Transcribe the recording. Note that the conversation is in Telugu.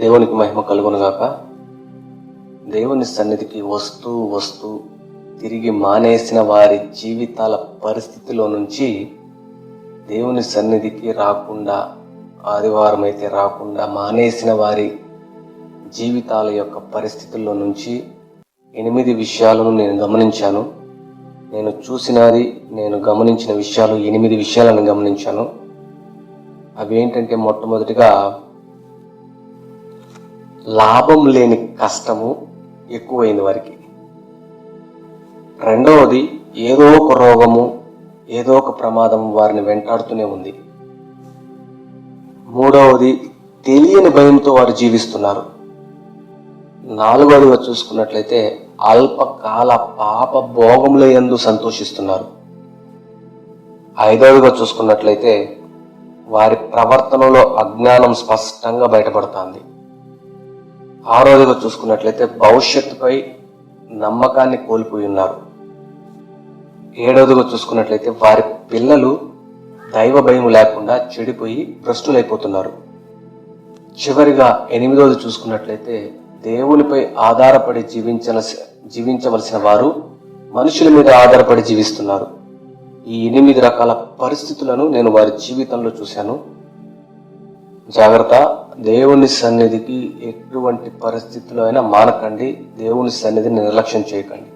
దేవునికి మహిమ కలుగునుగాక. దేవుని సన్నిధికి వస్తూ వస్తూ తిరిగి మానేసిన వారి జీవితాల పరిస్థితిలో నుంచి దేవుని సన్నిధికి రాకుండా, ఆదివారం అయితే రాకుండా మానేసిన వారి జీవితాల యొక్క పరిస్థితుల్లో నుంచి 8 విషయాలను నేను గమనించాను. నేను గమనించిన విషయాలు 8 విషయాలను గమనించాను. అవి ఏంటంటే, మొట్టమొదటిగా లాభం లేని కష్టము ఎక్కువైంది వారికి. రెండవది, ఏదో ఒక రోగము, ఏదో ఒక ప్రమాదం వారిని వెంటాడుతూనే ఉంది. మూడవది, తెలియని భయంతో వారు జీవిస్తున్నారు. నాలుగవదిగా చూసుకున్నట్లయితే, అల్పకాల పాప భోగముల యందు సంతోషిస్తున్నారు. ఐదవదిగా చూసుకున్నట్లయితే, వారి ప్రవర్తనలో అజ్ఞానం స్పష్టంగా బయటపడుతుంది. ఆరవదిగా చూసుకున్నట్లయితే, భవిష్యత్తుపై నమ్మకాన్ని కోల్పోయి ఉన్నారు. ఏడవదిగా చూసుకున్నట్లయితే, వారి పిల్లలు దైవ భయం లేకుండా చెడిపోయి భ్రష్టులైపోతున్నారు. చివరిగా 8వది చూసుకున్నట్లయితే, దేవునిపై ఆధారపడి జీవించవలసిన వారు మనుషుల మీద ఆధారపడి జీవిస్తున్నారు. ఈ 8 రకాల పరిస్థితులను నేను వారి జీవితంలో చూశాను. జాగ్రత్త, దేవుని సన్నిధికి ఎటువంటి పరిస్థితుల్లో అయినా మానకండి. దేవుని సన్నిధిని నిర్లక్ష్యం చేయకండి.